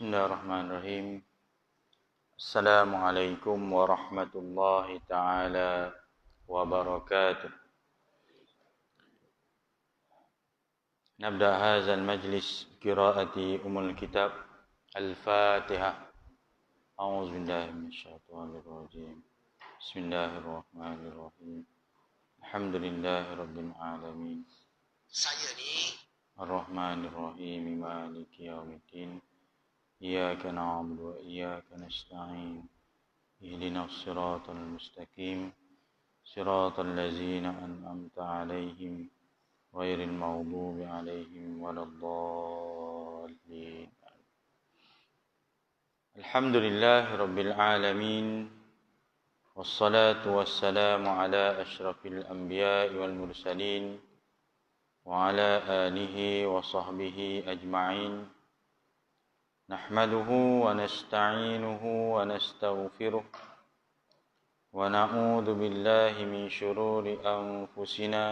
Bismillahirrahmanirrahim. Assalamualaikum warahmatullahi taala wabarakatuh. Nabda hadzal majlis qiraati umul kitab Al-Fatihah. A'udzu billahi minasyaitonir rajim. Bismillahirrahmanirrahim. Alhamdulillahirabbil alamin. Saya ni Ar-Rahmanir-Rahim. Maliki yaumiddin. إياك نعبد وإياك نستعين اهدنا الصراط المستقيم صراط الذين أنعمت عليهم غير المغضوب عليهم ولا الضالين. الحمد لله رب العالمين والصلاة والسلام على أشرف الأنبياء والمرسلين وعلى آله وصحبه أجمعين. نحمده ونستعينه ونستغفره ونعوذ بالله من شرور أنفسنا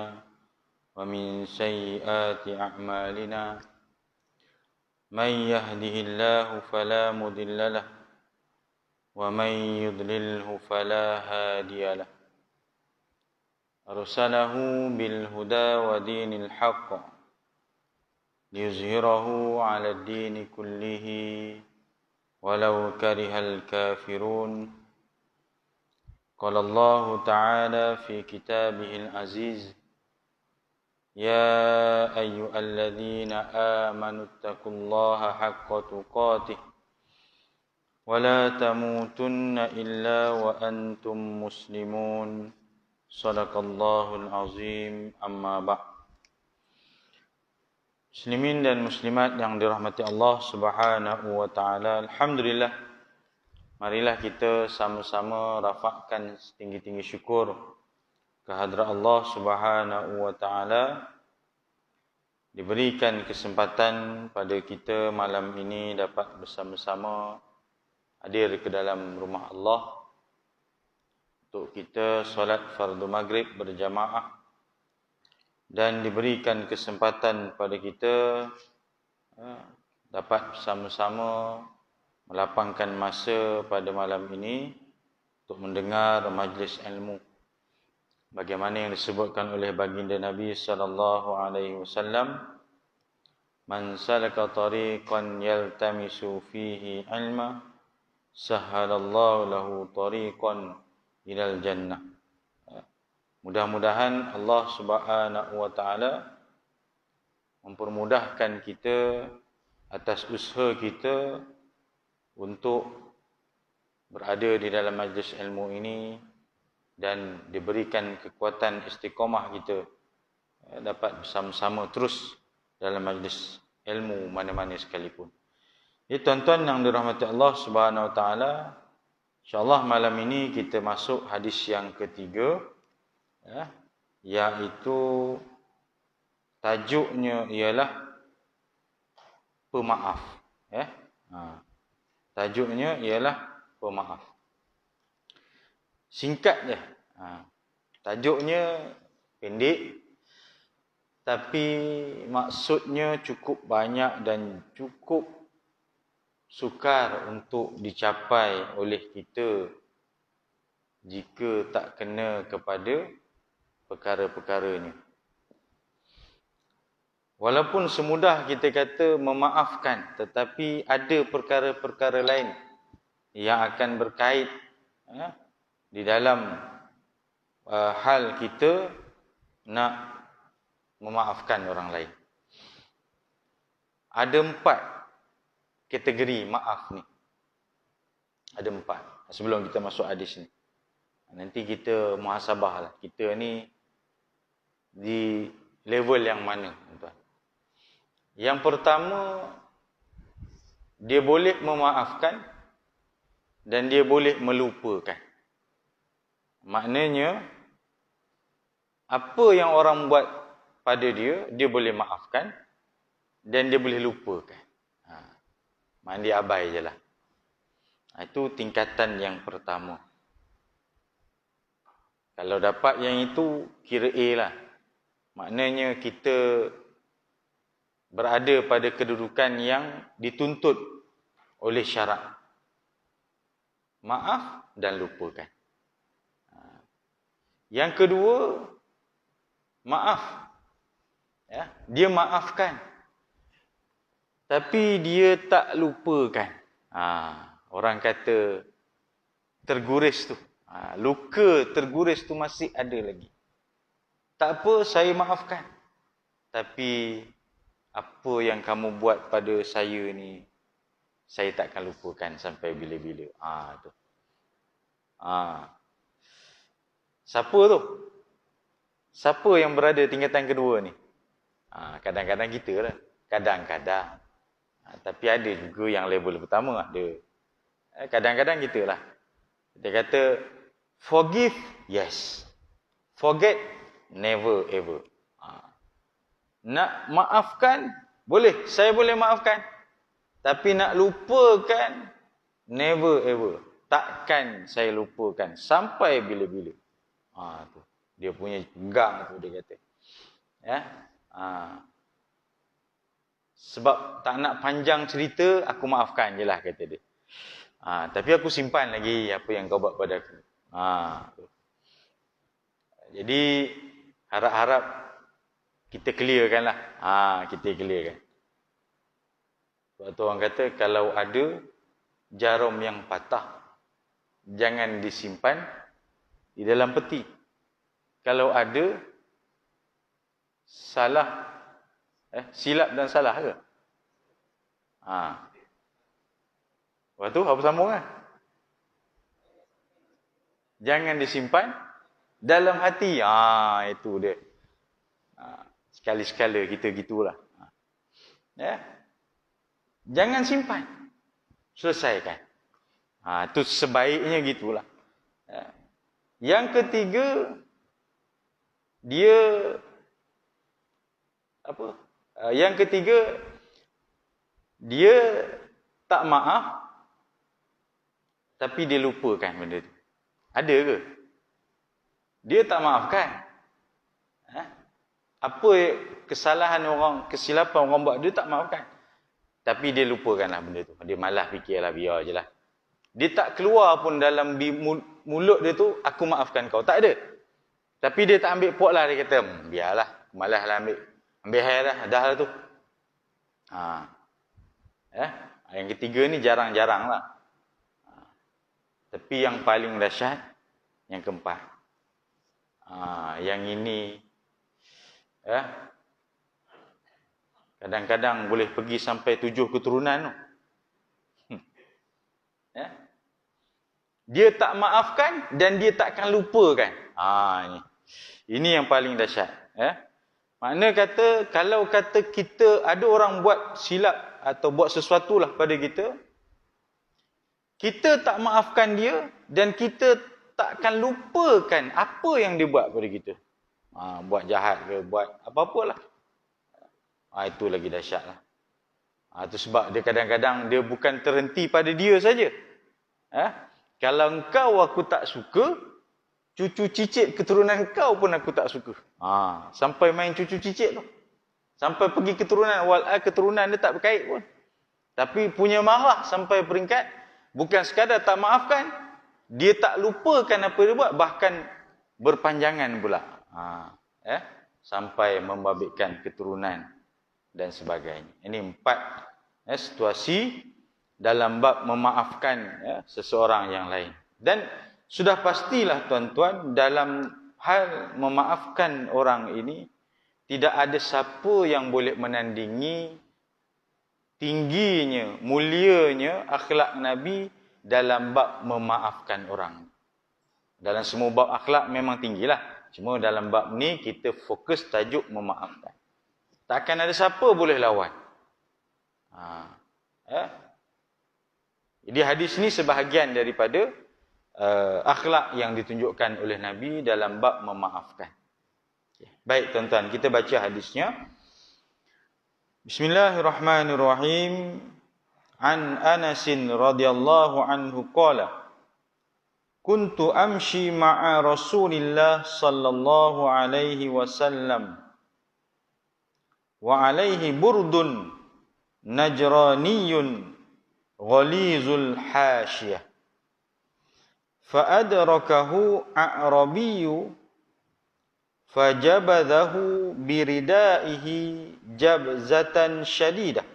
ومن سيئات أعمالنا. من يهده الله فلا مضل له ومن يضلله فلا هادي له. أرسله بالهدى ودين الحق ليظهره على الدين كله ولو كره الكافرون. قال الله تعالى في كتابه العزيز: يا أيها الذين آمنوا اتقوا الله حق تقاته ولا تموتن إلا وأنتم مسلمون. صدق الله العظيم. أما بعد. Muslimin dan muslimat yang dirahmati Allah Subhanahu wa taala, alhamdulillah, marilah kita sama-sama rafakkan setinggi-tinggi syukur kehadrat Allah Subhanahu wa taala, diberikan kesempatan pada kita malam ini dapat bersama-sama hadir ke dalam rumah Allah untuk kita solat fardu maghrib berjamaah, dan diberikan kesempatan pada kita dapat bersama-sama melapangkan masa pada malam ini untuk mendengar majlis ilmu. Bagaimana yang disebutkan oleh baginda Nabi sallallahu alaihi wasallam, man salaka tariqan yaltamisu fihi ilma sahhalallahu lahu tariqan ilal jannah. Mudah-mudahan Allah Subhanahu wa taala mempermudahkan kita atas usaha kita untuk berada di dalam majlis ilmu ini, dan diberikan kekuatan istiqamah kita dapat bersama-sama terus dalam majlis ilmu mana-mana sekalipun. Jadi tuan-tuan yang dirahmati Allah Subhanahu wa taala, insya-Allah malam ini kita masuk hadis yang ketiga, iaitu tajuknya ialah pemaaf. Tajuknya ialah pemaaf. Singkat je. Tajuknya pendek, tapi maksudnya cukup banyak dan cukup sukar untuk dicapai oleh kita jika tak kena kepada perkara-perkaranya. Walaupun semudah kita kata memaafkan, tetapi ada perkara-perkara lain yang akan berkait di dalam hal kita nak memaafkan orang lain. Ada 4 kategori maaf ni. Ada 4. Sebelum kita masuk hadis ni, nanti kita muhasabah lah, kita ni di level yang mana, tuan. Yang pertama, dia boleh memaafkan dan dia boleh melupakan. Maknanya, apa yang orang buat pada dia, dia boleh maafkan dan dia boleh lupakan. Maknanya dia abai je lah. Itu tingkatan yang pertama. Kalau dapat yang itu, kira A lah. Maknanya kita berada pada kedudukan yang dituntut oleh syarat. Maaf dan lupakan. Yang kedua, maaf. Ya, dia maafkan. Tapi dia tak lupakan. Orang kata terguris tu. Luka terguris tu masih ada lagi. Tak apa, saya maafkan. Tapi apa yang kamu buat pada saya ni, saya takkan lupakan sampai bila-bila. Tu. Siapa tu? Siapa yang berada tingkatan kedua ni? Kadang-kadang kita lah. Kadang-kadang. Tapi ada juga yang level pertama ada. Kadang-kadang kita lah. Dia kata, forgive, yes. Forget, never ever. Nak maafkan, boleh. Saya boleh maafkan. Tapi nak lupakan, never ever. Takkan saya lupakan. Sampai bila-bila. Tu. Dia punya pegang tu dia kata. Ya. Sebab tak nak panjang cerita, aku maafkan je lah kata dia. Tapi aku simpan lagi apa yang kau buat pada aku. Tu. Jadi harap-harap kita clearkan lah. Kita clearkan. Sebab tu orang kata kalau ada jarum yang patah, jangan disimpan di dalam peti. Kalau ada salah, silap dan salah ke? Lepas tu apa sambung kan? Jangan disimpan dalam hati. Itu dia. Sekali-sekala kita gitulah. Ya. Jangan simpan. Selesaikan. Itu sebaiknya gitulah. Ya. Yang ketiga, dia apa? Yang ketiga, dia tak maaf tapi dia lupakan benda tu. Ada ke? Dia tak maafkan. Apa kesalahan orang, kesilapan orang buat, dia tak maafkan. Tapi dia lupakanlah benda tu. Dia malas fikirlah, biar je lah. Dia tak keluar pun dalam mulut dia tu, aku maafkan kau. Tak ada. Tapi dia tak ambil pot lah, dia kata, biarlah, malas lah ambil hair dah, dah lah tu. Yang ketiga ni jarang-jarang lah. Tapi yang paling dahsyat, yang keempat. Yang ini, kadang-kadang boleh pergi sampai 7 keturunan tu. Dia tak maafkan dan dia takkan lupakan. Ini yang paling dahsyat. Makna kata, kalau kata kita ada orang buat silap atau buat sesuatu lah pada kita, kita tak maafkan dia dan kita takkan lupakan apa yang dia buat pada kita. Buat jahat ke, buat apa-apalah. Itu lagi dahsyat lah. Itu sebab dia kadang-kadang dia bukan terhenti pada dia saja. Kalau engkau aku tak suka, cucu cicit keturunan kau pun aku tak suka. Sampai main cucu cicit tu. Sampai pergi keturunan, keturunan dia tak berkait pun. Tapi punya marah sampai peringkat, bukan sekadar tak maafkan, dia tak lupakan apa dia buat, bahkan berpanjangan pula. Sampai membabitkan keturunan dan sebagainya. Ini 4 situasi dalam bab memaafkan seseorang yang lain. Dan sudah pastilah tuan-tuan, dalam hal memaafkan orang ini, tidak ada siapa yang boleh menandingi tingginya, mulianya akhlak Nabi dalam bab memaafkan orang. Dalam semua bab akhlak memang tinggilah. Cuma dalam bab ni kita fokus tajuk memaafkan. Takkan ada siapa boleh lawan. Jadi hadis ni sebahagian daripada akhlak yang ditunjukkan oleh Nabi dalam bab memaafkan. Baik tuan-tuan, kita baca hadisnya. Bismillahirrahmanirrahim. An Anas radhiyallahu anhu qala, kuntu amshi ma'a Rasulillah sallallahu alaihi wasallam wa alaihi burdun najraniyun ghalizul hasyiyah. Fa adrakahu a'rabiyyu fajabadahu biridaihi jabzatan syadidah.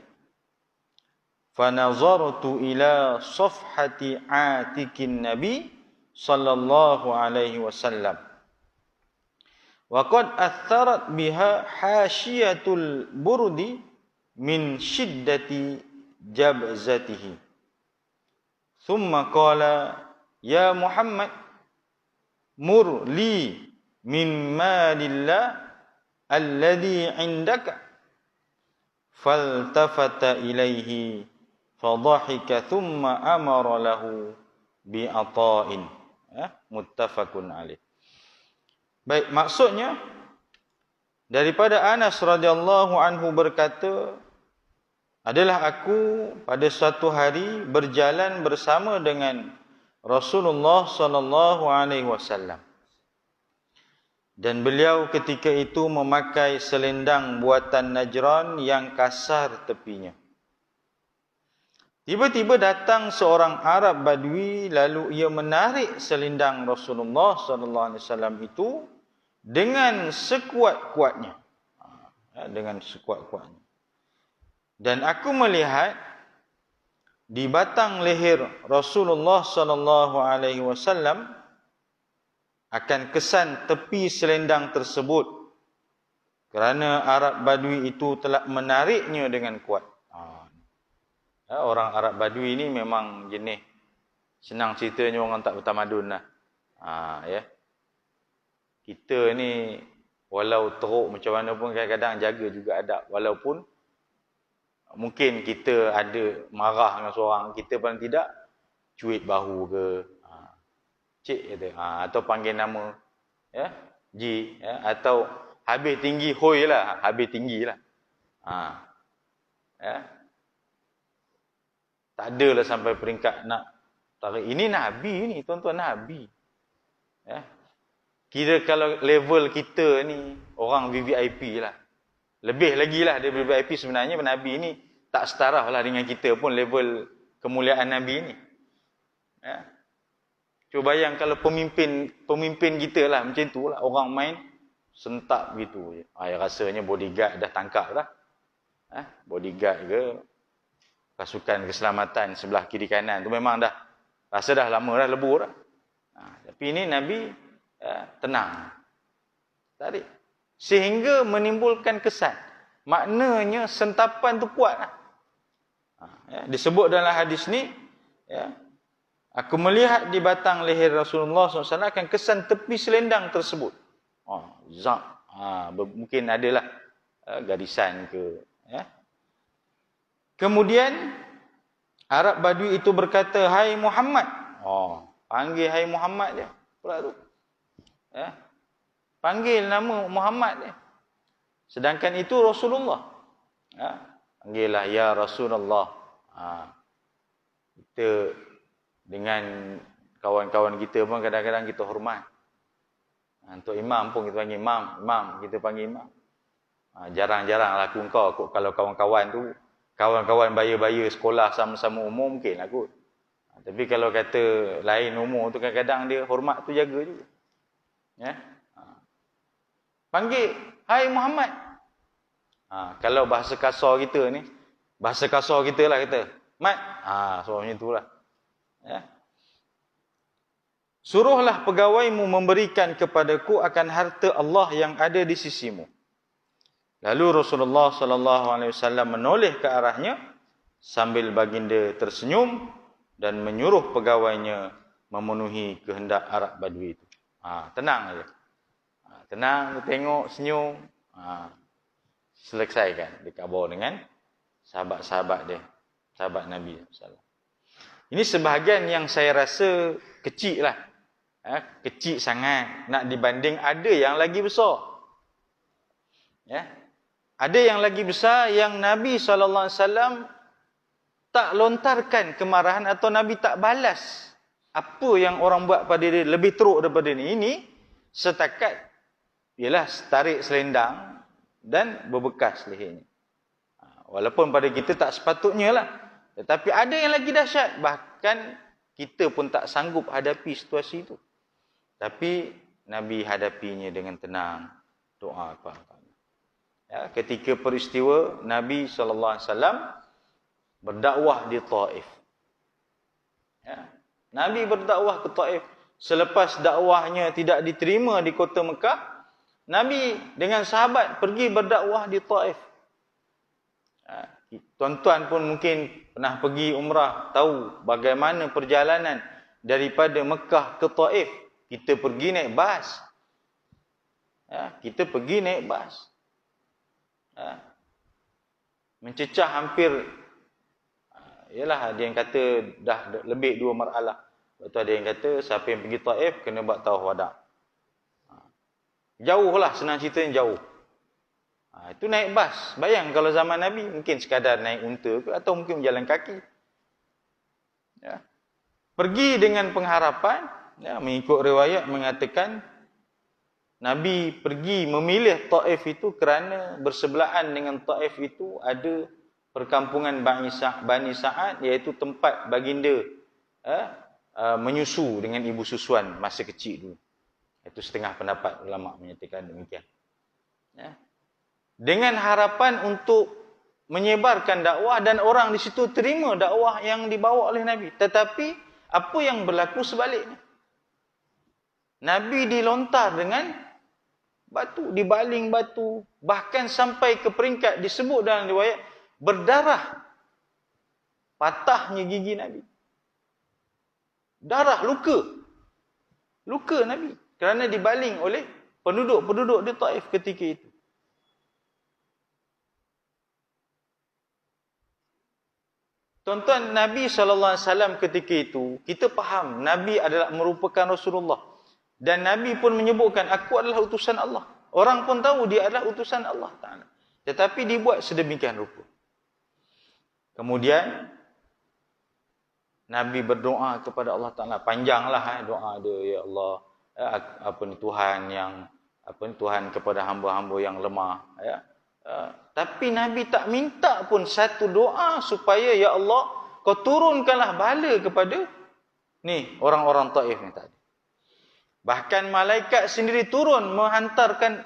Fanazartu ila safhati atikin nabi sallallahu alaihi wasallam. Wa qad atharat biha hasyiyatul burdi min shiddati jabzatihi. Thumma qala ya Muhammad mur li min malillah alladhi indaka. Faltafata ilaihi fadhahika thumma amara lahu bi'ata'in. Muttafaqun alaih. Baik, maksudnya daripada Anas radhiyallahu anhu berkata, adalah aku pada suatu hari berjalan bersama dengan Rasulullah sallallahu alaihi wasallam. Dan beliau ketika itu memakai selendang buatan Najran yang kasar tepinya. Tiba-tiba datang seorang Arab Badui, lalu ia menarik selendang Rasulullah sallallahu alaihi wasallam itu dengan sekuat-kuatnya. Dengan sekuat-kuatnya. Dan aku melihat di batang leher Rasulullah sallallahu alaihi wasallam akan kesan tepi selendang tersebut kerana Arab Badui itu telah menariknya dengan kuat. Orang Arab Badui ni memang jenis, senang ceritanya orang tak bertamadun lah. Ya. Kita ni walau teruk macam mana pun kadang-kadang jaga juga adab. Walaupun mungkin kita ada marah dengan seorang, kita paling tidak cuit bahu ke, cik kata, atau panggil nama, ya, Ji, ya, atau habis tinggi hoi lah, habis tinggi lah. Ya. Tak adalah sampai peringkat nak tarik. Ini Nabi ni, tuan-tuan, Nabi. Ya. Kira kalau level kita ni orang VVIP lah. Lebih lagi lah dia VVIP sebenarnya. Nabi ni tak setara lah dengan kita pun level kemuliaan Nabi ni. Ya. Cuba bayang kalau pemimpin kita lah macam tu lah. Orang main sentak begitu je. Rasanya bodyguard dah tangkap dah. Bodyguard ke pasukan keselamatan sebelah kiri kanan tu memang dah rasa dah lama dah lebur dah. Tapi ini Nabi tenang. Tarik. Sehingga menimbulkan kesan. Maknanya sentapan tu kuat lah. Disebut dalam hadis ni, ya, aku melihat di batang leher Rasulullah SAW akan kesan tepi selendang tersebut. Mungkin adalah garisan ke. Ya. Kemudian Arab Badui itu berkata, hai Muhammad. Panggil hai Muhammad dia pula tu. Ya. Panggil nama Muhammad dia. Sedangkan itu Rasulullah. Ya. Panggillah ya Rasulullah. Kita dengan kawan-kawan kita pun kadang-kadang kita hormat. Untuk imam pun kita panggil imam. Imam kita panggil imam. Jarang-jarang laku kau. Kalau kawan-kawan tu, kawan-kawan baya-baya sekolah sama-sama umur mungkin lah kot. Tapi kalau kata lain umur tu kadang-kadang dia hormat tu jaga juga. Ya? Panggil, hai Muhammad. Kalau bahasa kasar kita ni, bahasa kasar kita lah kata, Mat. So macam tu lah. Ya? Suruhlah pegawaimu memberikan kepadaku akan harta Allah yang ada di sisimu. Lalu Rasulullah SAW menoleh ke arahnya sambil baginda tersenyum dan menyuruh pegawainya memenuhi kehendak Arab Badui itu. Tenang aja. Tenang, tengok, senyum. Selesaikan. Dikabar dengan sahabat-sahabat dia. Sahabat Nabi SAW. Ini sebahagian yang saya rasa kecil lah. Kecil sangat. Nak dibanding ada yang lagi besar. Ya. Ada yang lagi besar yang Nabi SAW tak lontarkan kemarahan atau Nabi tak balas apa yang orang buat pada dia lebih teruk daripada ini. Ini setakat ialah tarik selendang dan berbekas lehernya. Walaupun pada kita tak sepatutnya lah. Tetapi ada yang lagi dahsyat. Bahkan kita pun tak sanggup hadapi situasi itu. Tapi Nabi hadapinya dengan tenang. Doa apa? Ya, ketika peristiwa Nabi SAW berdakwah di Taif. Ya, Nabi berdakwah ke Taif. Selepas dakwahnya tidak diterima di kota Mekah, Nabi dengan sahabat pergi berdakwah di Taif. Ya, tuan-tuan pun mungkin pernah pergi umrah, tahu bagaimana perjalanan daripada Mekah ke Taif. Kita pergi naik bas. Ya, kita pergi naik bas. Ya, mencecah hampir, yalah, ada yang kata dah lebih 2 marhalah. Lepas tu ada yang kata siapa yang pergi Taif kena buat tawaf wada'. Jauh lah, senang cerita jauh. Itu naik bas. Bayang kalau zaman Nabi mungkin sekadar naik unta ke, atau mungkin berjalan kaki. Ya. Pergi dengan pengharapan, ya, mengikut riwayat mengatakan Nabi pergi memilih Taif itu kerana bersebelahan dengan Taif itu ada perkampungan Bani Sa'ad, iaitu tempat baginda menyusu dengan ibu susuan masa kecil dulu. Itu setengah pendapat ulama menyatakan demikian. Ya. Dengan harapan untuk menyebarkan dakwah dan orang di situ terima dakwah yang dibawa oleh Nabi. Tetapi apa yang berlaku sebaliknya? Nabi dilontar dengan batu, dibaling batu, bahkan sampai ke peringkat disebut dalam riwayat berdarah, patahnya gigi Nabi. Darah, luka Nabi kerana dibaling oleh penduduk-penduduk di Taif ketika itu. Tuan-tuan, Nabi SAW ketika itu, kita faham Nabi adalah merupakan Rasulullah. Dan Nabi pun menyebutkan, aku adalah utusan Allah. Orang pun tahu dia adalah utusan Allah Ta'ala. Tetapi dibuat sedemikian rupa. Kemudian, Nabi berdoa kepada Allah Ta'ala. Panjanglah doa dia, ya Allah. Tuhan kepada hamba-hamba yang lemah. Ya. Tapi Nabi tak minta pun satu doa supaya, ya Allah, kau turunkanlah bala kepada ni orang-orang Taif ni tadi. Bahkan malaikat sendiri turun menghantarkan,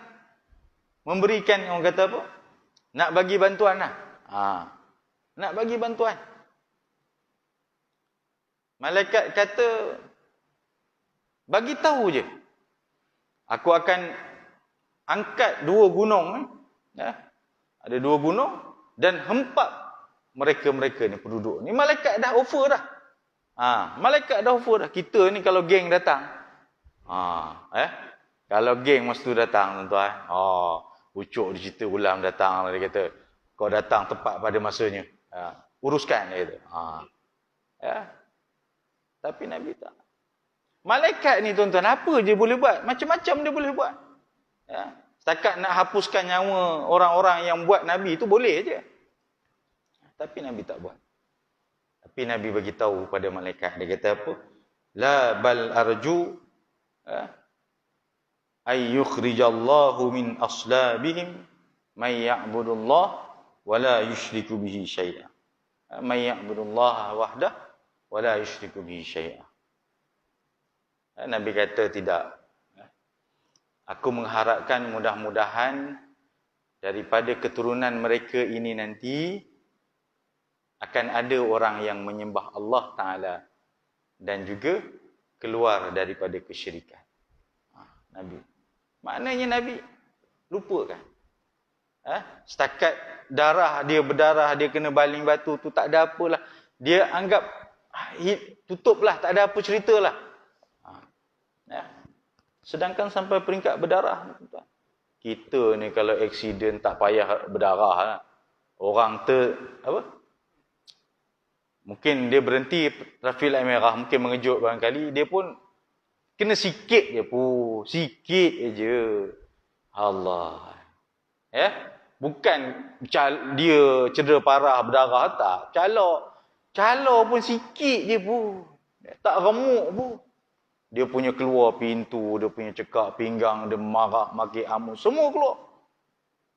memberikan, orang kata apa? Nak bagi bantuan lah. Nak bagi bantuan. Malaikat kata, bagi tahu je. Aku akan angkat 2 gunung. Ya. Ada 2 gunung dan hempap mereka-mereka ni, penduduk ni. Malaikat dah offer dah. Malaikat dah offer dah. Kita ni kalau geng datang. Kalau geng masa tu datang, tuan-tuan. Ucuk dia cerita ulam datang. Dia kata, kau datang tepat pada masanya. Uruskan, dia kata. Ya. Tapi Nabi tak. Malaikat ni, tuan-tuan, apa je boleh buat? Macam-macam dia boleh buat. Ya. Setakat nak hapuskan nyawa orang-orang yang buat Nabi itu boleh je. Tapi Nabi tak buat. Tapi Nabi bagi tahu pada malaikat. Dia kata apa? La bal arju ay yukhrijallahu min aslabihim may ya'budullah wa la yusyriku bihi syai'a. May ya'budullaha wahdah wa la yusyriku bihi syai'a. Nabi kata tidak. Aku mengharapkan mudah-mudahan daripada keturunan mereka ini nanti akan ada orang yang menyembah Allah Ta'ala dan juga keluar daripada kesyirikan. Nabi. Maknanya Nabi lupa kan? Setakat darah dia berdarah, dia kena baling batu tu tak ada apalah. Dia anggap tutuplah, tak ada apa ceritalah. Sedangkan sampai peringkat berdarah. Kita ni kalau aksiden tak payah berdarah. Orang mungkin dia berhenti trafik light merah, mungkin mengejut barangkali, dia pun kena sikit je pun. Sikit je. Allah. Ya? Bukan dia cedera parah berdarah, tak. Calor pun sikit je pun. Tak remuk pun. Dia punya keluar pintu, dia punya cekak pinggang, dia marah, maki amu, semua keluar.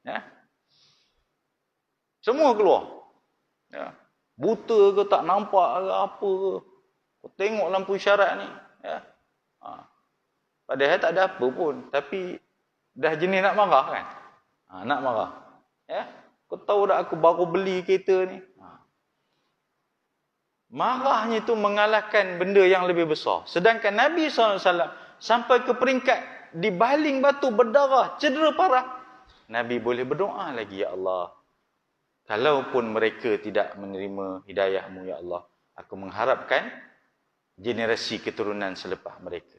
Ya? Semua keluar. Ya? Buta ke, tak nampak ke, apa ke. Kau tengok lampu isyarat ni. Ya. Padahal tak ada apa pun. Tapi dah jenis nak marah kan. Nak marah. Ya. Kau tahu tak aku baru beli kereta ni. Marahnya itu mengalahkan benda yang lebih besar. Sedangkan Nabi SAW sampai ke peringkat dibaling batu berdarah, cedera parah. Nabi boleh berdoa lagi, ya Allah. Kalaupun mereka tidak menerima hidayah-Mu, ya Allah, aku mengharapkan generasi keturunan selepas mereka.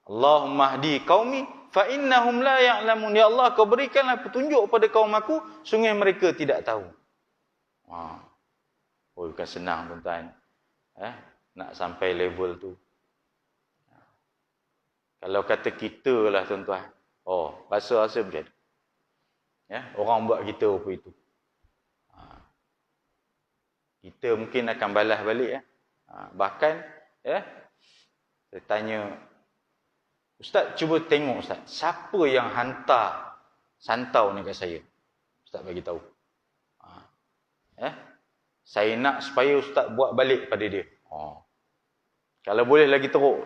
Allahumma hdi qaumi fa innahum la ya'lamun. Ya Allah, kau berikanlah petunjuk pada kaum aku, sungguh mereka tidak tahu. Bukan senang tuan-tuan. Nak sampai level tu. Kalau kata kita lah tuan-tuan. Rasa macam tu. Orang buat kita apa itu. Kita mungkin akan balas balik. Bahkan, saya tanya, Ustaz cuba tengok Ustaz, siapa yang hantar santau ni kat saya? Ustaz bagi tahu. Saya nak supaya Ustaz buat balik pada dia. Kalau boleh lagi teruk.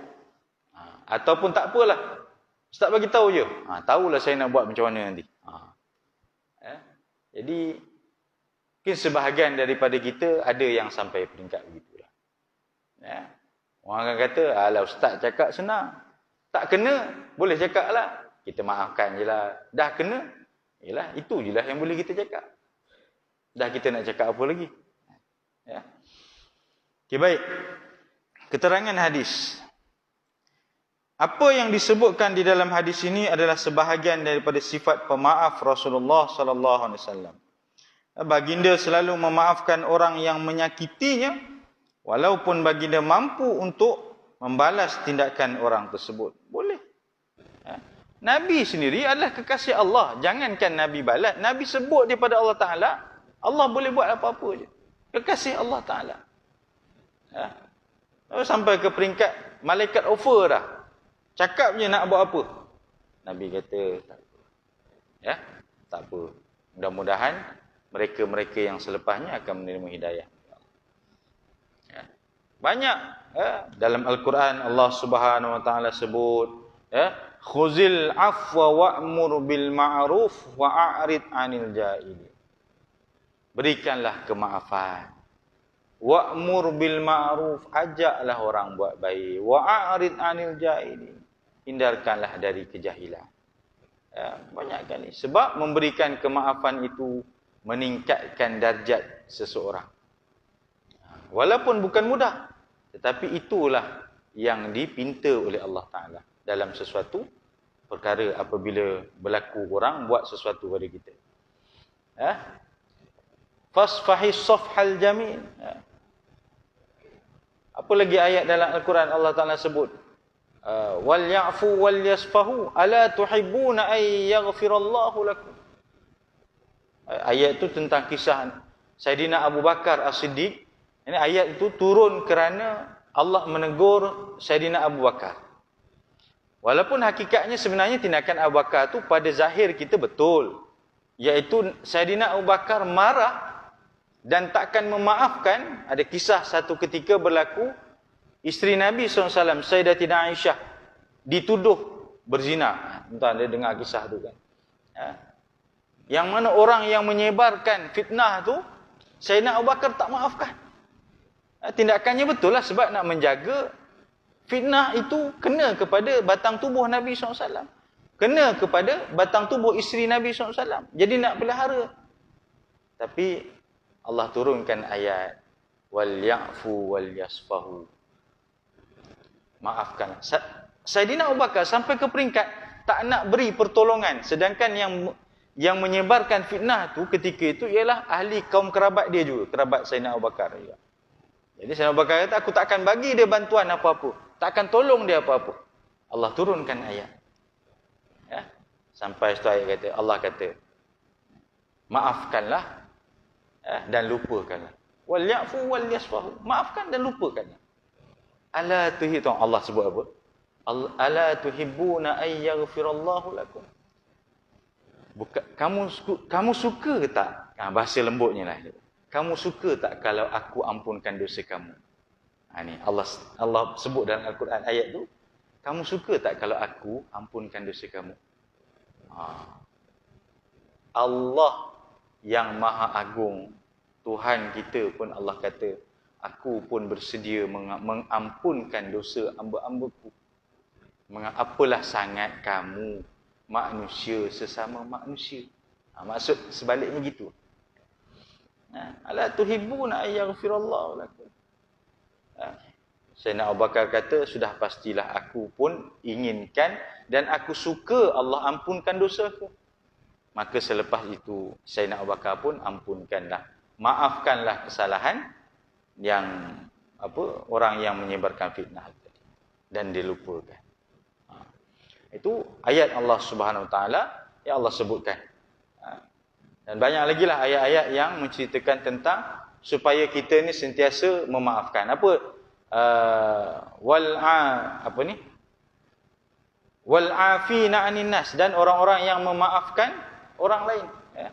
Ataupun tak apalah. Ustaz bagi tahu je. Tahulah saya nak buat macam mana nanti. Jadi, mungkin sebahagian daripada kita ada yang sampai peringkat begitulah. Orang akan kata, alah Ustaz cakap senang. Tak kena, boleh cakap lah. Kita maafkan je lah. Dah kena, yelah, itu je lah yang boleh kita cakap. Dah kita nak cakap apa lagi? Okay, baik. Keterangan hadis. Apa yang disebutkan di dalam hadis ini adalah sebahagian daripada sifat pemaaf Rasulullah sallallahu alaihi wasallam. Baginda selalu memaafkan orang yang menyakitinya walaupun baginda mampu untuk membalas tindakan orang tersebut. Boleh. Nabi sendiri adalah kekasih Allah. Jangankan Nabi balas, Nabi sebut daripada Allah Ta'ala, Allah boleh buat apa-apa je. Kekasih Allah Ta'ala. Sampai ke peringkat malaikat offer dah. Cakap je nak buat apa. Nabi kata, tak apa. Tak apa. Mudah-mudahan mereka-mereka yang selepasnya akan menerima hidayah. Banyak dalam Al-Quran Allah Subhanahu wa taala sebut, khuzil afwa wa'mur bil ma'ruf wa'arid 'anil jahilin. Berikanlah kemaafan. Wa'mur bil ma'ruf, ajaklah orang buat baik. Wa'arid 'anil jahilin, hindarkanlah dari kejahilan. Banyak kali. Sebab memberikan kemaafan itu meningkatkan darjat seseorang. Walaupun bukan mudah, tetapi itulah yang dipinta oleh Allah Ta'ala dalam sesuatu perkara apabila berlaku orang buat sesuatu pada kita. Fasfahis safhal jamil. Apa lagi ayat dalam Al-Quran Allah Ta'ala sebut? Wal ya'fu wal yasfahu ala tuhibbuna ay yaghfirallahu lakum. Ayat itu tentang kisah Saidina Abu Bakar As-Siddiq. Ini ayat itu turun kerana Allah menegur Saidina Abu Bakar. Walaupun hakikatnya sebenarnya tindakan Abu Bakar itu pada zahir kita betul. Iaitu Saidina Abu Bakar marah dan takkan memaafkan. Ada kisah satu ketika berlaku, isteri Nabi SAW, Sayyidatina Aisyah, dituduh berzina. Entah dia dengar kisah tu kan. Yang mana orang yang menyebarkan fitnah tu, Sayyidina Abu Bakar tak maafkan. Tindakannya betul lah, sebab nak menjaga fitnah itu kena kepada batang tubuh Nabi SAW. Kena kepada batang tubuh isteri Nabi SAW. Jadi nak pelihara. Tapi Allah turunkan ayat, wal ya'fu wal yasfahu. Maafkanlah. Sayyidina Abu Bakar sampai ke peringkat tak nak beri pertolongan. Sedangkan yang menyebarkan fitnah tu ketika itu ialah ahli kaum kerabat dia juga. Kerabat Sayyidina Abu Bakar juga. Jadi Sayyidina Abu Bakar kata, aku tak akan bagi dia bantuan apa-apa. Tak akan tolong dia apa-apa. Allah turunkan ayat. Sampai satu ayat kata, Allah kata, maafkanlah dan lupakanlah. Wal ya'fu wal yasfahu. Maafkan dan lupakanlah. Ala tuhibbuna, Allah sebut apa? Ala tuhibbuna ay yaghfirallahu lakum. Kamu suka tak? Bahasa lembutnya lah. kamu suka tak kalau aku ampunkan dosa kamu? Ni Allah sebut dalam Al-Quran ayat tu, kamu suka tak kalau aku ampunkan dosa kamu? Allah yang Maha Agung, Tuhan kita pun Allah kata, aku pun bersedia mengampunkan dosa hamba-hambaku. Apalah sangat kamu manusia sesama manusia. Maksud sebaliknya gitu. Ala tuhibbuna ayyaghfirallahu lakum. Sayyidina Abu Bakar kata, sudah pastilah aku pun inginkan dan aku suka Allah ampunkan dosaku. Maka selepas itu Sayyidina Abu Bakar pun ampunkanlah, maafkanlah kesalahan yang orang yang menyebarkan fitnah tadi dan dilupakan. Itu ayat Allah Subhanahu Wa Taala yang Allah sebutkan. Dan banyak lagi lah ayat-ayat yang menceritakan tentang supaya kita ni sentiasa memaafkan. Wal afina 'anil nas, dan orang-orang yang memaafkan orang lain, ya.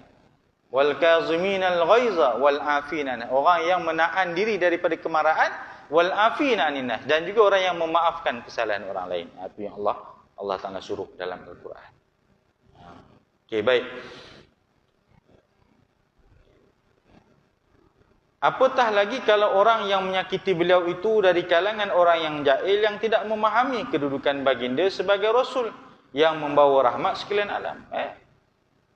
Wal kaziminal ghaiza wal afina, orang yang menahan diri daripada kemarahan, wal afina 'anil nas, dan juga orang yang memaafkan kesalahan orang lain. Itu yang Allah Taala suruh dalam Al-Quran. Okey, baik. Apatah lagi kalau orang yang menyakiti beliau itu dari kalangan orang yang jahil yang tidak memahami kedudukan baginda sebagai Rasul yang membawa rahmat sekalian alam.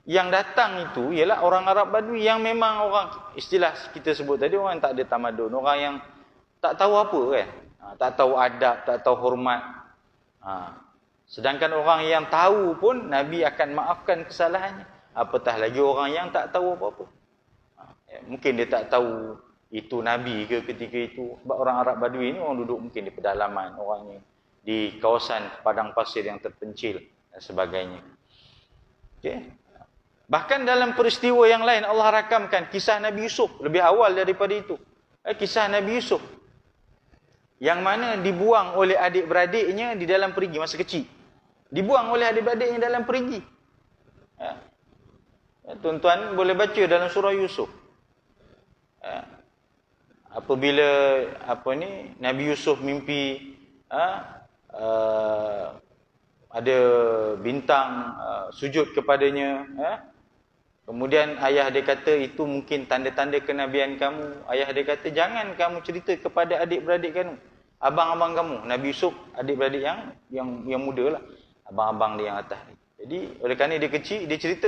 Yang datang itu ialah orang Arab Badui yang memang orang, istilah kita sebut tadi, orang yang tak ada tamadun, orang yang tak tahu apa kan. Tak tahu adab, tak tahu hormat. Sedangkan orang yang tahu pun Nabi akan maafkan kesalahannya. Apatah lagi orang yang tak tahu apa-apa. Mungkin dia tak tahu itu Nabi ke ketika itu. Sebab orang Arab Badui ni orang duduk mungkin di pedalaman, orangnya di kawasan padang pasir yang terpencil dan sebagainya. Okay. Bahkan dalam peristiwa yang lain Allah rakamkan kisah Nabi Yusuf lebih awal daripada itu. Kisah Nabi Yusuf yang mana dibuang oleh adik-beradiknya di dalam perigi masa kecil. Dibuang oleh adik-beradiknya dalam perigi. Tuan-tuan boleh baca dalam surah Yusuf. Apabila Nabi Yusuf mimpi ada bintang sujud kepadanya, kemudian ayah dia kata itu mungkin tanda-tanda kenabian kamu. Ayah dia kata jangan kamu cerita kepada adik-beradik kamu, abang-abang kamu. Nabi Yusuf adik-beradik yang muda lah, abang-abang dia yang atas. Jadi oleh kerana dia kecil, dia cerita.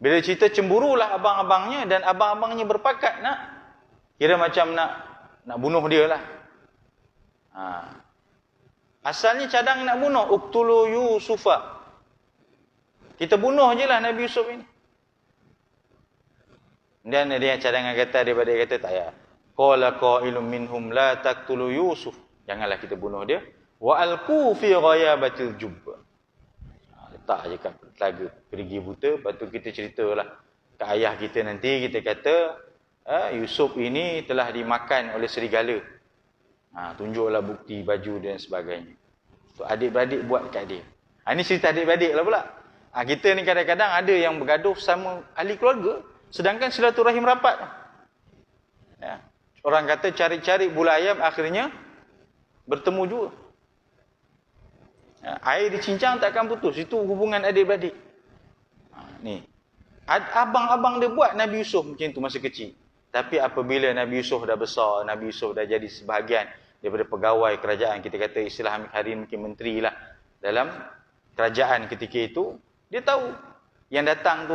Bila dia cerita, cemburulah abang-abangnya, dan abang-abangnya berpakat nak, kira macam nak bunuh dia lah. Asalnya cadang nak bunuh, uqtulu Yusufa. Kita bunuh je lah Nabi Yusuf ini. Dan dia cadangan kata daripada dia kata tak ya. Qala qailum minhum la taqtulu Yusuf. Janganlah kita bunuh dia. Wa alqu fi ghayabatil jubb. Letak je kat telaga perigi buta, lepas tu kita ceritalah ke ayah kita nanti, kita kata Yusuf ini telah dimakan oleh serigala. Tunjuklah bukti baju dan sebagainya. So, adik-beradik buat kat dia. Ini cerita adik-beradik lah pula. Kita ni kadang-kadang ada yang bergaduh sama ahli keluarga, sedangkan silaturahim rapat. Orang kata cari-cari bulu ayam, akhirnya bertemu juga. Air dicincang takkan putus. Itu hubungan adik-beradik. Ni. Abang-abang dia buat Nabi Yusuf macam tu masa kecil. Tapi apabila Nabi Yusuf dah besar, Nabi Yusuf dah jadi sebahagian daripada pegawai kerajaan, kita kata istilah hari mungkin menteri lah dalam kerajaan ketika itu, dia tahu yang datang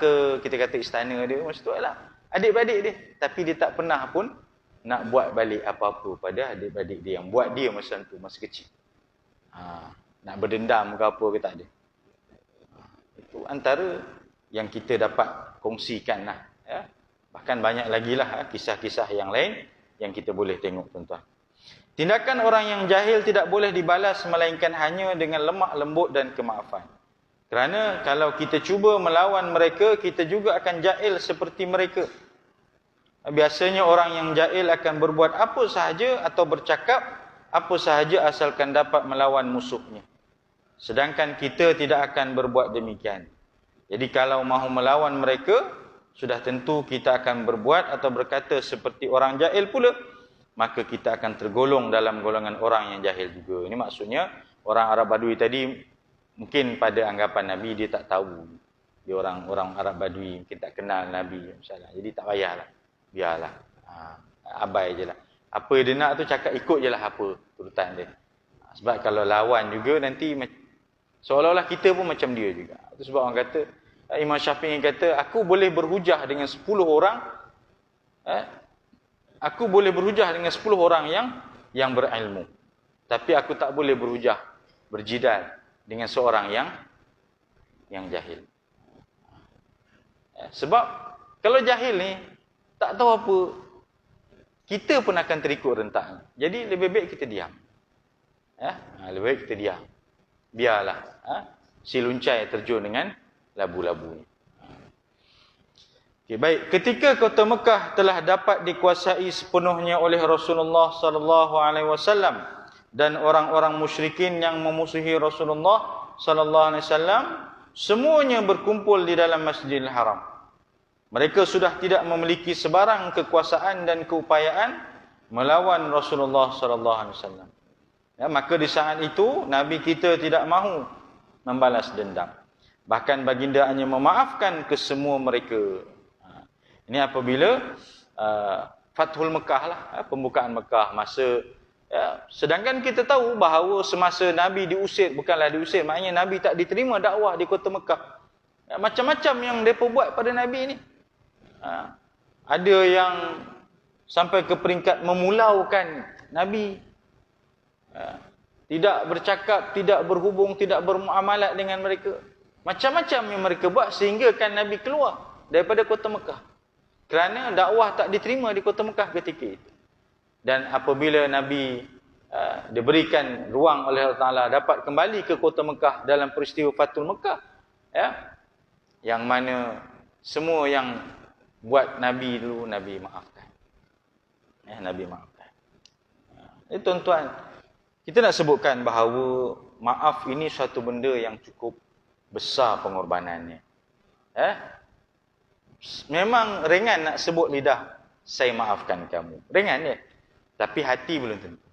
ke kita kata istana dia masa tu adalah adik-beradik dia. Tapi dia tak pernah pun nak buat balik apa-apa pada adik-beradik dia yang buat dia masa tu, masa kecil. Nak berdendam ke apa ke tak ada. Itu antara yang kita dapat kongsikan lah. Bahkan banyak lagi lah kisah-kisah yang lain yang kita boleh tengok tuan-tuan. Tindakan orang yang jahil tidak boleh dibalas melainkan hanya dengan lemah lembut dan kemaafan. Kerana kalau kita cuba melawan mereka, kita juga akan jahil seperti mereka. Biasanya orang yang jahil akan berbuat apa sahaja atau bercakap apa sahaja asalkan dapat melawan musuhnya. Sedangkan kita tidak akan berbuat demikian. Jadi kalau mahu melawan mereka, sudah tentu kita akan berbuat atau berkata seperti orang jahil pula, maka kita akan tergolong dalam golongan orang yang jahil juga. Ini maksudnya orang Arab Badui tadi mungkin pada anggapan Nabi dia tak tahu. Dia orang Arab Badui, mungkin tak kenal Nabi misalnya. Jadi tak payahlah. Biarlah. Abai je lah. Apa dia nak tu cakap ikut je lah apa turutan dia. Sebab kalau lawan juga nanti seolah-olah kita pun macam dia juga. Itu sebab orang kata, Imam Syafi'i kata, aku boleh berhujah dengan 10 orang, aku boleh berhujah dengan 10 orang yang berilmu. Tapi aku tak boleh berhujah, berjidal dengan seorang yang jahil. Sebab kalau jahil ni tak tahu apa, kita pun akan terikut rentak. Jadi lebih baik kita diam. Lebih baik kita diam. Biarlah si luncai terjun dengan labu-labu. Okay, baik, ketika kota Mekah telah dapat dikuasai sepenuhnya oleh Rasulullah sallallahu alaihi wasallam dan orang-orang musyrikin yang memusuhi Rasulullah sallallahu alaihi wasallam semuanya berkumpul di dalam Masjidil Haram. Mereka sudah tidak memiliki sebarang kekuasaan dan keupayaan melawan Rasulullah sallallahu alaihi wasallam. Ya, maka di saat itu Nabi kita tidak mahu membalas dendam. Bahkan baginda hanya memaafkan ke semua mereka. Ini apabila Fathul Mekah lah, pembukaan Mekah masa sedangkan kita tahu bahawa semasa Nabi diusir, bukanlah diusir, maknanya Nabi tak diterima dakwah di kota Mekah. Macam-macam yang mereka buat pada Nabi ni. Ada yang sampai ke peringkat memulaukan Nabi. Tidak bercakap, tidak berhubung, tidak bermuamalat dengan mereka. Macam-macam yang mereka buat sehingga kan Nabi keluar daripada kota Mekah. Kerana dakwah tak diterima di kota Mekah ketika itu. Dan apabila Nabi diberikan ruang oleh Allah Ta'ala dapat kembali ke kota Mekah dalam peristiwa Fathul Mekah, yang mana semua yang buat Nabi dulu, Nabi maafkan. Nabi maafkan. Tuan-tuan, kita nak sebutkan bahawa maaf ini satu benda yang cukup besar pengorbanannya. Memang ringan nak sebut lidah, saya maafkan kamu. Ringan dia. Tapi hati belum tentu.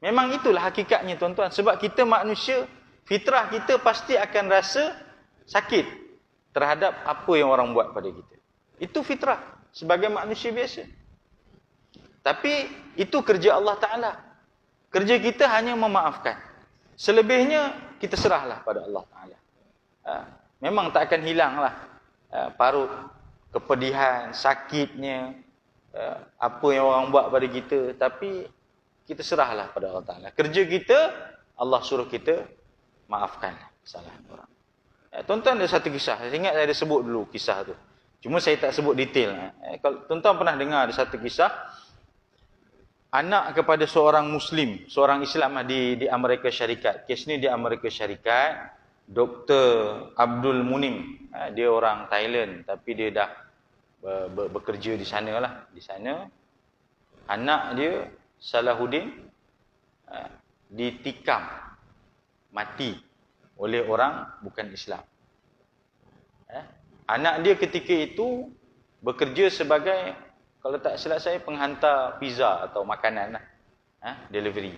Memang itulah hakikatnya tuan-tuan. Sebab kita manusia, fitrah kita pasti akan rasa sakit terhadap apa yang orang buat pada kita. Itu fitrah sebagai manusia biasa. Tapi itu kerja Allah Ta'ala. Kerja kita hanya memaafkan. Selebihnya kita serahlah pada Allah Ta'ala. Memang tak akan hilanglah parut, kepedihan, sakitnya, apa yang orang buat pada kita. Tapi kita serahlah pada Allah Ta'ala. Kerja kita, Allah suruh kita maafkan kesalahan orang. Tuan-tuan ada satu kisah. Saya ingat saya ada sebut dulu kisah tu. Cuma saya tak sebut detail. Kalau tuan-tuan pernah dengar ada satu kisah, anak kepada seorang Muslim, seorang Islam di Amerika Syarikat. Kes ni di Amerika Syarikat, Dr. Abdul Munim. Dia orang Thailand tapi dia dah bekerja di sana lah. Di sana anak dia Salahuddin ditikam mati oleh orang bukan Islam. Anak dia ketika itu bekerja sebagai, kalau tak silap saya, penghantar pizza atau makanan lah. Delivery.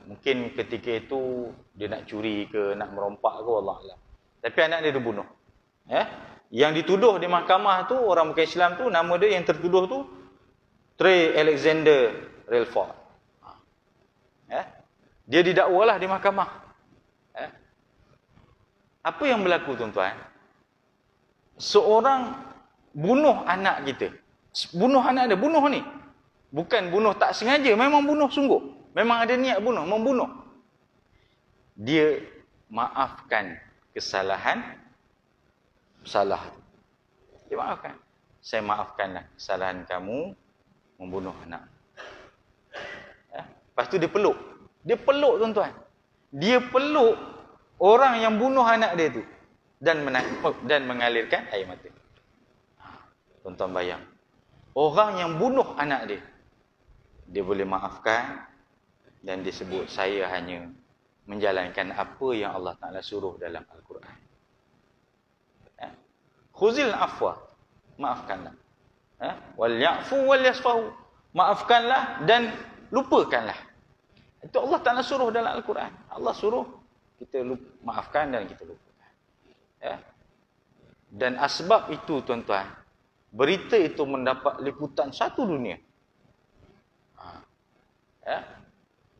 Mungkin ketika itu dia nak curi ke, nak merompak ke, wallahualam. Tapi anak dia dibunuh. Yang dituduh di mahkamah tu, orang bukan Islam tu, nama dia yang tertuduh tu Trey Alexander Relford. Dia didakwalah di mahkamah. Apa yang berlaku tuan-tuan? Seorang bunuh anak kita. Bunuh anak dia, bunuh ni. Bukan bunuh tak sengaja, memang bunuh sungguh. Memang ada niat bunuh, membunuh. Dia maafkan kesalahan salah. Dia maafkan. Saya maafkanlah kesalahan kamu membunuh anak. Lepas tu dia peluk. Dia peluk tuan-tuan. Dia peluk orang yang bunuh anak dia tu dan mengalirkan air mata. Tuan-tuan bayang. Orang yang bunuh anak dia, dia boleh maafkan dan disebut saya hanya menjalankan apa yang Allah Ta'ala suruh dalam Al-Quran. Khuzil afwa. Maafkanlah. Wal ya'fu wal yasfahu. Maafkanlah dan lupakanlah. Itu Allah Ta'ala suruh dalam Al-Quran. Allah suruh kita maafkan dan kita lupakan. Dan asbab itu tuan-tuan, berita itu mendapat liputan satu dunia.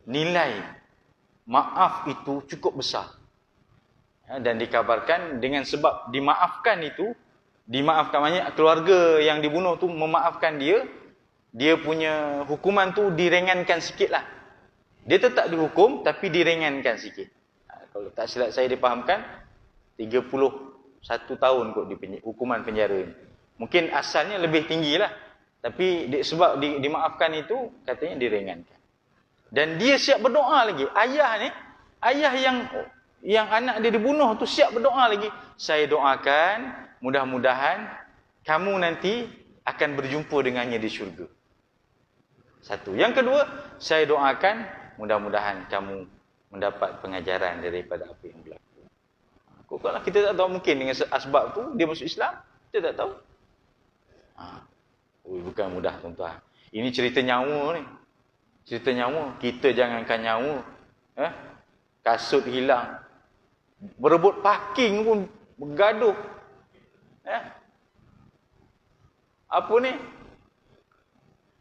Nilai maaf itu cukup besar. Dan dikabarkan dengan sebab dimaafkan itu, dimaafkan maknanya keluarga yang dibunuh tu memaafkan dia, dia punya hukuman tu diringankan sikit lah. Dia tetap dihukum tapi diringankan sikit. Kalau tak silap saya dipahamkan 31 tahun kot hukuman penjara ni. Mungkin asalnya lebih tinggi lah. Tapi sebab dimaafkan itu katanya diringankan. Dan dia siap berdoa lagi. Ayah ni, ayah yang anak dia dibunuh tu siap berdoa lagi. Saya doakan mudah-mudahan kamu nanti akan berjumpa dengannya di syurga. Satu. Yang kedua, saya doakan mudah-mudahan kamu mendapat pengajaran daripada apa yang berlaku. Kalau kita tak tahu, mungkin dengan asbab tu dia masuk Islam, kita tak tahu. Bukan mudah tuan-tuan. Ini cerita nyawa ni. Cerita nyawa. Kita jangankan nyawa. Kasut hilang. Berebut parking pun bergaduh. Apa ni?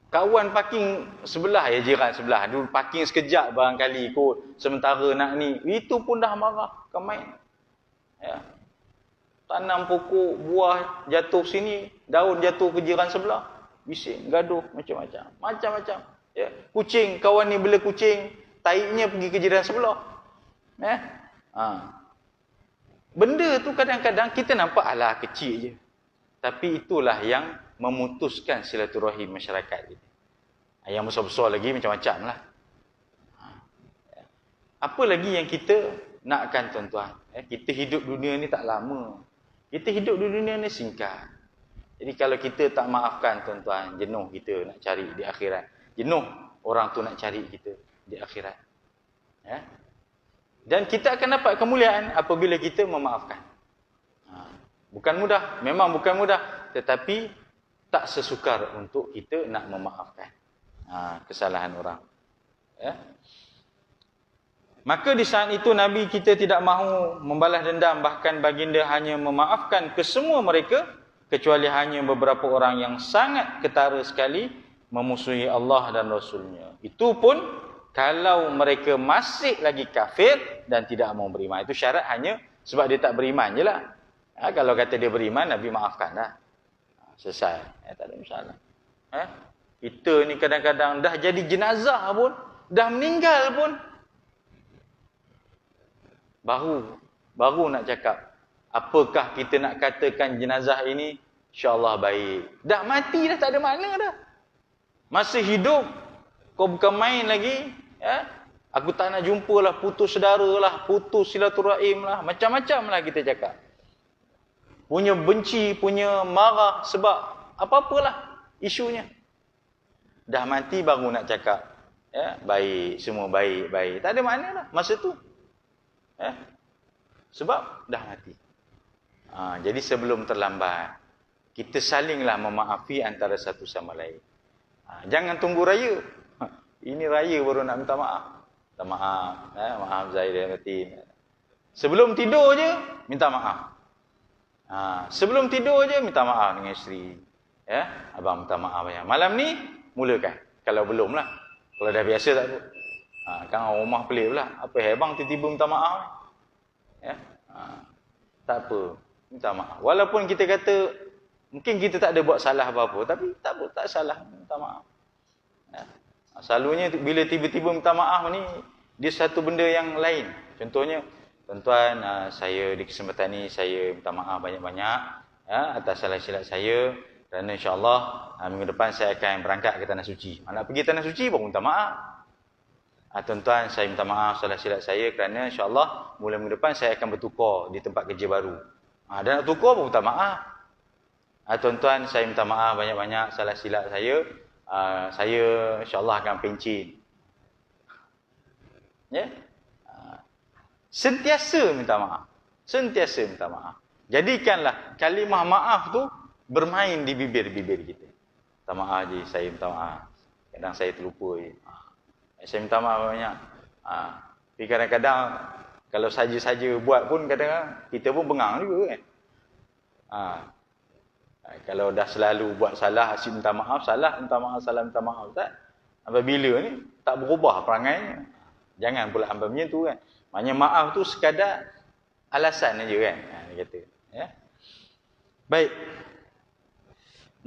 Kawan parking sebelah, jiran sebelah. Dulu parking sekejap barangkali kot. Sementara nak ni. Itu pun dah marah. Kemain. Tanam pokok, buah jatuh sini. Daun jatuh ke jiran sebelah. Bising, gaduh, macam-macam. Macam-macam. Kucing, kawan ni bela kucing. Taiknya pergi ke jiran sebelah. Benda tu kadang-kadang kita nampak alah kecil je. Tapi itulah yang memutuskan silaturahim masyarakat kita. Yang besar-besar lagi macam-macam lah. Apa lagi yang kita nakkan tuan-tuan? Kita hidup dunia ni tak lama. Kita hidup di dunia ni singkat. Jadi kalau kita tak maafkan tuan-tuan, jenuh kita nak cari di akhirat. Jenuh orang tu nak cari kita di akhirat. Dan kita akan dapat kemuliaan apabila kita memaafkan. Bukan mudah, memang bukan mudah. Tetapi tak sesukar untuk kita nak memaafkan kesalahan orang. Maka di saat itu Nabi kita tidak mahu membalas dendam. Bahkan baginda hanya memaafkan kesemua mereka. Kecuali hanya beberapa orang yang sangat ketara sekali memusuhi Allah dan Rasulnya. Itu pun kalau mereka masih lagi kafir dan tidak mau beriman. Itu syarat hanya sebab dia tak beriman je lah. Kalau kata dia beriman, Nabi maafkan dah. Selesai. Tak ada masalah. Kita ni kadang-kadang dah jadi jenazah pun, dah meninggal pun, baru nak cakap, apakah kita nak katakan jenazah ini insya-Allah baik. Dah mati dah, tak ada makna dah. Masih hidup kau bukan main lagi, aku tak nak jumpa lah, putus saudara lah, putus silaturahim lah, macam-macam lah kita cakap. Punya benci, punya marah sebab apa-apalah isunya. Dah mati baru nak cakap, baik, semua baik. Tak ada makna lah masa tu. Sebab dah mati. Jadi sebelum terlambat, kita salinglah memaafi antara satu sama lain. Jangan tunggu raya. Ini raya baru nak minta maaf. Minta maaf. Maaf Zahid dan Matin. Sebelum tidur je, minta maaf. Sebelum tidur je, minta maaf dengan isteri. Abang minta maaf ayah. Malam ni, mulakan. Kalau belum lah. Kalau dah biasa tak apa. Kan rumah pelik pula. Apa abang tiba-tiba minta maaf? Tak apa. Minta maaf. Walaupun kita kata, mungkin kita tak ada buat salah apa-apa. Tapi tak apa, tak salah. Minta maaf. Selalunya bila tiba-tiba minta maaf ni, dia satu benda yang lain. Contohnya, tuan-tuan, saya di kesempatan ni, saya minta maaf banyak-banyak atas salah silap saya. Kerana insyaAllah, minggu depan saya akan berangkat ke Tanah Suci. Nak pergi Tanah Suci, baru minta maaf. Tuan-tuan, saya minta maaf salah silap saya kerana insyaAllah, mulai minggu depan saya akan bertukar di tempat kerja baru. Dan nak tukar, baru minta maaf. Tuan-tuan, saya minta maaf banyak-banyak salah silap saya. Saya insyaAllah akan pencin. Sentiasa minta maaf. Sentiasa minta maaf. Jadikanlah kalimah maaf tu bermain di bibir-bibir kita. Minta maaf je, saya minta maaf. Kadang saya terlupa je. Saya minta maaf banyak. Tapi kadang-kadang kalau saja-saja buat pun kadang-kadang kita pun bengang juga kan. Kalau dah selalu buat salah, asyik minta maaf, salah minta maaf, salah minta maaf, tak? Apabila ni tak berubah perangainya. Jangan pula hamba macam tu kan. Maknanya maaf tu sekadar alasan aja kan. Dia kata, ya. Baik.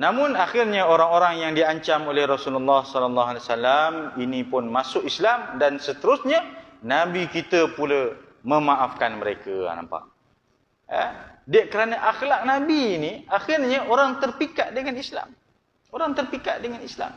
Namun akhirnya orang-orang yang diancam oleh Rasulullah sallallahu alaihi wasallam ini pun masuk Islam dan seterusnya Nabi kita pula memaafkan mereka. Nampak? Dia kerana akhlak Nabi ini akhirnya orang terpikat dengan Islam. Orang terpikat dengan Islam.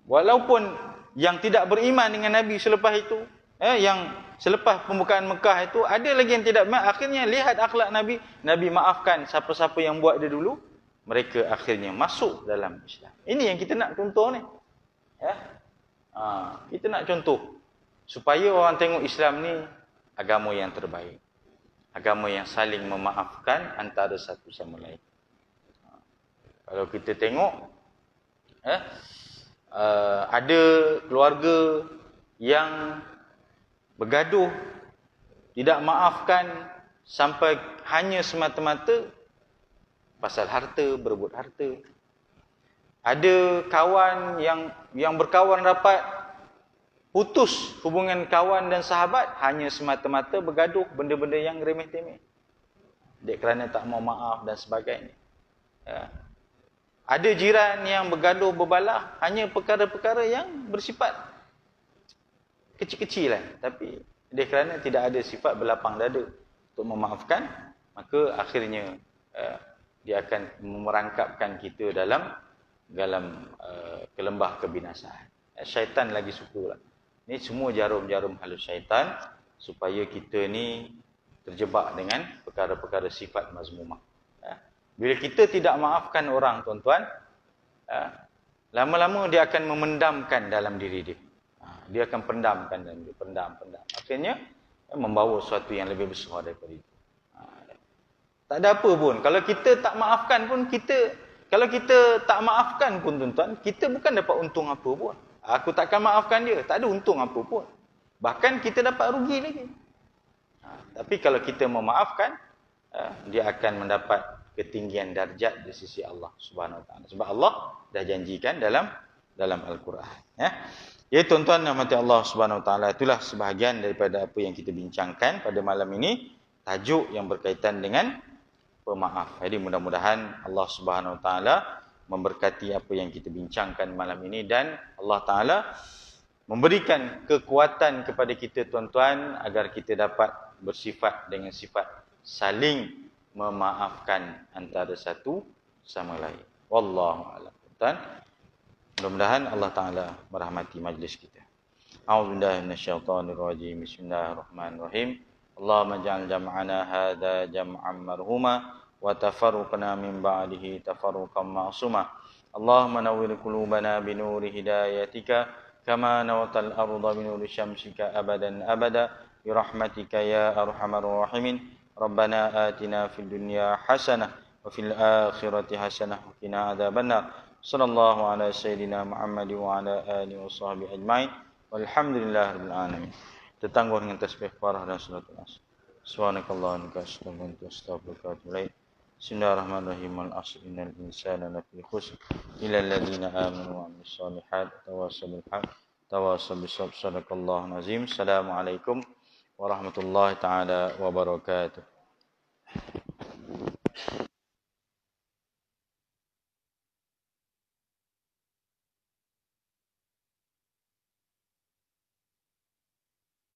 Walaupun yang tidak beriman dengan Nabi selepas itu, yang selepas pembukaan Mekah itu ada lagi yang tidak beriman, akhirnya lihat akhlak Nabi, Nabi maafkan siapa-siapa yang buat dia dulu, mereka akhirnya masuk dalam Islam. Ini yang kita nak contoh ni. Kita nak contoh supaya orang tengok Islam ni agama yang terbaik. Agama yang saling memaafkan antara satu sama lain. Kalau kita tengok ada keluarga yang bergaduh, tidak maafkan sampai hanya semata-mata pasal harta, berebut harta. Ada kawan yang berkawan rapat, putus hubungan kawan dan sahabat hanya semata-mata bergaduh benda-benda yang remeh-temeh. Dia kerana tak mau maaf dan sebagainya. Ada jiran yang bergaduh berbalah hanya perkara-perkara yang bersifat kecil-kecil lah. Tapi dia kerana tidak ada sifat berlapang dada untuk memaafkan, maka akhirnya dia akan merangkapkan kita dalam kelembah kebinasaan. Syaitan lagi suka lah. Ini semua jarum-jarum halus syaitan supaya kita ni terjebak dengan perkara-perkara sifat mazmumah. Bila kita tidak maafkan orang, tuan-tuan, lama-lama dia akan memendamkan dalam diri dia. Dia akan pendamkan dalam diri, pendam. Akhirnya membawa sesuatu yang lebih besar daripada itu. Tak ada apa pun. Kalau kita tak maafkan pun kalau kita tak maafkan pun, tuan-tuan, kita bukan dapat untung apa pun. Aku takkan maafkan dia, tak ada untung apa pun. Bahkan kita dapat rugi lagi. Tapi kalau kita memaafkan, dia akan mendapat ketinggian darjat di sisi Allah Subhanahu Wa Taala. Sebab Allah dah janjikan dalam Al-Quran. Ya, tuan-tuan dan mati Allah Subhanahu Wa Taala, itulah sebahagian daripada apa yang kita bincangkan pada malam ini, tajuk yang berkaitan dengan pemaaf. Jadi mudah-mudahan Allah Subhanahu Wa Taala memberkati apa yang kita bincangkan malam ini dan Allah Ta'ala memberikan kekuatan kepada kita, tuan-tuan, agar kita dapat bersifat dengan sifat saling memaafkan antara satu sama lain. Wallahu a'lam. Tuan, mudah-mudahan Allah Ta'ala merahmati majlis kita. A'udzubillahi minasyaitonirrajim. Bismillahirrahmanirrahim. Allahumma ja'al jam'ana hadza jam'an marhuma wa tafarruqna min ba'dihi tafarruqan ma'suma. Allahumma nawwir qulubana bi nuri hidayatika kama nawtal arda bi nuri syamsika abadan abada bi rahmatika ya arhamar rahimin. Rabbana atina fid dunya hasanah wa fil akhirati hasanah wa qina adzabannar. Sallallahu ala sayyidina Muhammad wa ala alihi wa sahbihi ajmain. Walhamdulillahirabbil alamin. Tetangguh dengan tasbih farah dan salatul asr. Subhanakallahumma wa bihamdika astaghfiruka wa atubu ilaik. Bismillahirrahmanirrahim. Al-asr innal insana lafi khusr illa alladhina amanu wa amilus solihat tawassaw bil haqq tawassaw bis sabr. Sadaqallahul azim. Assalamualaikum warahmatullahi taala wabarakatuh.